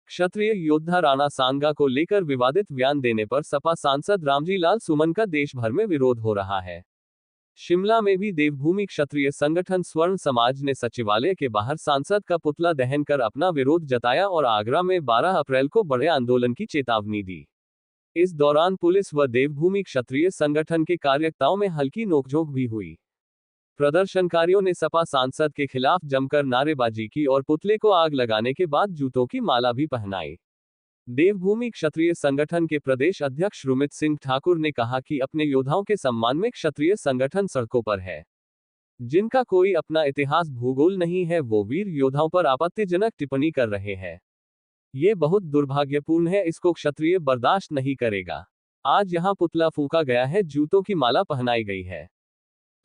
क्षत्रिय योद्धा राणा सांगा को लेकर विवादित बयान देने पर सपा सांसद रामजी लाल सुमन का देश भर में विरोध हो रहा है। शिमला में भी देवभूमि क्षत्रिय संगठन स्वर्ण समाज ने सचिवालय के बाहर सांसद का पुतला दहन कर अपना विरोध जताया और आगरा में 12 अप्रैल को बड़े आंदोलन की चेतावनी दी। इस दौरान पुलिस व देवभूमि क्षत्रिय संगठन के कार्यकर्ताओं में हल्की नोकझोंक भी हुई। प्रदर्शनकारियों ने सपा सांसद के खिलाफ जमकर नारेबाजी की और पुतले को आग लगाने के बाद जूतों की माला भी पहनाई। देवभूमि क्षत्रिय संगठन के प्रदेश अध्यक्ष रुमित सिंह ठाकुर ने कहा कि अपने योद्धाओं के सम्मान में क्षत्रिय संगठन सड़कों पर है। जिनका कोई अपना इतिहास भूगोल नहीं है, वो वीर योद्धाओं पर आपत्तिजनक टिप्पणी कर रहे हैं। ये बहुत दुर्भाग्यपूर्ण है, इसको क्षत्रिय बर्दाश्त नहीं करेगा। आज यहाँ पुतला फूंका गया है, जूतों की माला पहनाई गई है।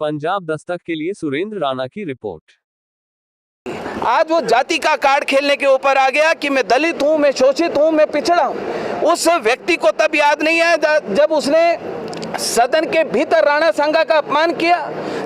पंजाब दस्तक के लिए सुरेंद्र राणा की रिपोर्ट। आज वो जाति का कार्ड खेलने के ऊपर आ गया कि मैं दलित हूं, मैं शोषित हूं, मैं पिछड़ा हूं। उस व्यक्ति को तब याद नहीं आया जब उसने सदन के भीतर राणा सांगा का अपमान किया,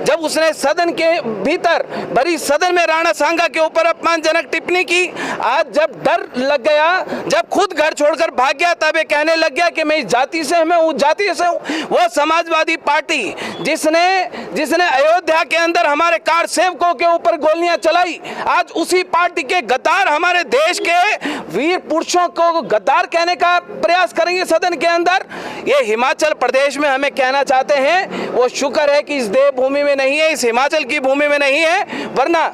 जब उसने सदन के भीतर भरी सदन में राणा सांगा के ऊपर अपमानजनक टिप्पणी की। आज जब डर लग गया, जब खुद घर छोड़कर भाग गया, तब ये कहने लग गया कि मैं इस जाति से, मैं उस जाति से हूं। वो समाजवादी पार्टी जिसने अयोध्या के अंदर हमारे कार सेवकों के ऊपर गोलियां चलाई, आज उसी पार्टी के गद्दार हमारे देश के वीर पुरुषों को गद्दार कहने का प्रयास करेंगे सदन के अंदर। ये हिमाचल प्रदेश में हमें कहना चाहते हैं, वो शुक्र है कि इस देवभूमि में नहीं है, इस हिमाचल की भूमि में नहीं है, वरना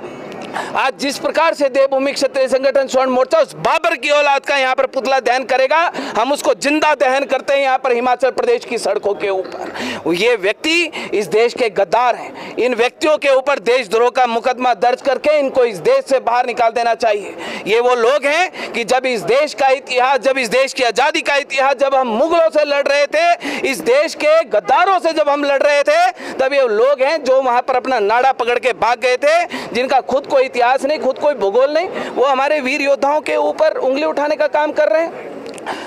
आज जिस प्रकार से देवभूमि क्षत्रिय संगठन स्वर्ण मोर्चा उस बाबर की औलाद का यहाँ पर पुतला दहन करेगा, हम उसको जिंदा दहन करते हैं यहाँ पर हिमाचल प्रदेश की सड़कों के ऊपर। ये व्यक्ति इस देश के गद्दार हैं। इन व्यक्तियों के ऊपर देशद्रोह का मुकदमा दर्ज करके इनको इस देश से बाहर निकाल देना चाहिए। ये वो लोग हैं कि जब इस देश का इतिहास, जब इस देश की आज़ादी का इतिहास, जब हम मुगलों से लड़ रहे थे, इस देश के गद्दारों से जब हम लड़ रहे थे, तब ये लोग हैं जो वहाँ पर अपना नाड़ा पकड़ के भाग गए थे, जिनका खुद कोई इतिहास नहीं, खुद कोई भूगोल नहीं। वो हमारे वीर योद्धाओं के ऊपर उंगली उठाने का काम कर रहे हैं।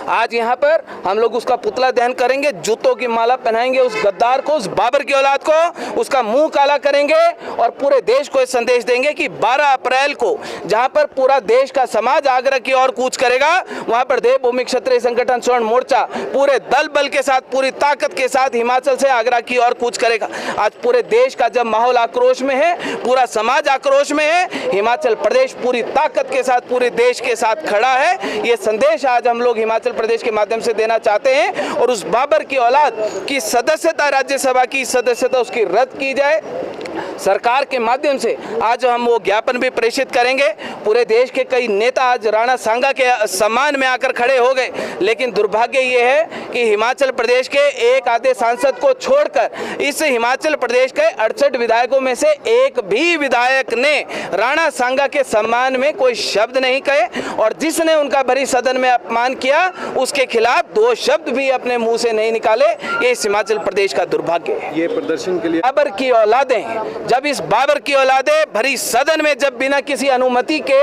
आज यहाँ पर हम लोग उसका पुतला दहन करेंगे, जूतों की माला पहनाएंगे उस गद्दार को, उस बाबर की औलाद को, उसका मुंह काला करेंगे और पूरे देश को संदेश देंगे कि 12 अप्रैल को जहाँ पर पूरा देश का समाज आगरा की ओर कूच करेगा, वहाँ पर देवभूमि क्षत्रिय संगठन स्वर्ण मोर्चा पूरे दल बल के साथ, पूरी ताकत के साथ हिमाचल से आगरा की ओर कूच करेगा। आज पूरे देश का जब माहौल आक्रोश में है, पूरा समाज आक्रोश में है, हिमाचल प्रदेश पूरी ताकत के साथ पूरे देश के साथ खड़ा है। ये संदेश आज हम लोग हिमाचल प्रदेश के माध्यम से देना चाहते हैं और उस बाबर की औलाद की सदस्यता, राज्यसभा की सदस्यता उसकी रद्द की जाए। सरकार के माध्यम से आज हम वो ज्ञापन भी प्रेषित करेंगे। पूरे देश के कई नेता आज राणा सांगा के सम्मान में आकर खड़े हो गए, लेकिन दुर्भाग्य ये है कि हिमाचल प्रदेश के एक आधे सांसद को छोड़कर इस हिमाचल प्रदेश के 68 विधायकों में से एक भी विधायक ने राणा सांगा के सम्मान में कोई शब्द नहीं कहे और जिसने उनका भरी सदन में अपमान किया उसके खिलाफ 2 शब्द भी अपने मुंह से नहीं निकाले। ये इस हिमाचल प्रदेश का दुर्भाग्य है। ये प्रदर्शन के लिए बाबर की औलादें, जब इस बाबर की औलादें भरी सदन में जब बिना किसी अनुमति के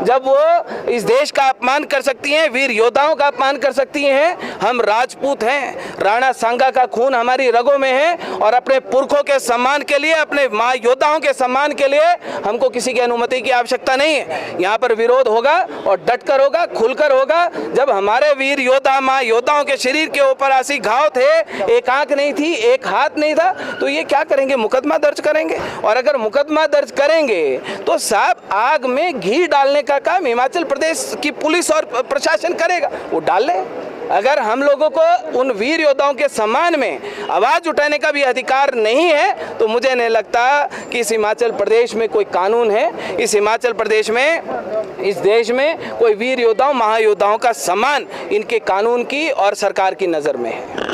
जब वो इस देश का अपमान कर सकती हैं, वीर योद्धाओं का अपमान कर सकती हैं। हम राजपूत हैं, राणा सांगा का खून हमारी रगों में है और अपने पुरखों के सम्मान के लिए, अपने माँ योद्धाओं के सम्मान के लिए हमको किसी की अनुमति की आवश्यकता नहीं है। यहाँ पर विरोध होगा और डटकर होगा, खुलकर होगा। जब हमारे वीर योद्धा, माँ योद्धाओं के शरीर के ऊपर ऐसी घाव थे, एक आंख नहीं थी, एक हाथ नहीं था, तो ये क्या करेंगे? मुकदमा दर्ज करेंगे। और अगर मुकदमा दर्ज करेंगे तो साहब आग में घी डालने का काम हिमाचल प्रदेश की पुलिस और प्रशासन करेगा, वो डाल ले। अगर हम लोगों को उन वीर योद्धाओं के सम्मान में आवाज उठाने का भी अधिकार नहीं है तो मुझे नहीं लगता कि इस हिमाचल प्रदेश में कोई कानून है, इस हिमाचल प्रदेश में, इस देश में कोई वीर योद्धाओं, महायोद्धाओं का सम्मान इनके कानून की और सरकार की नज़र में है।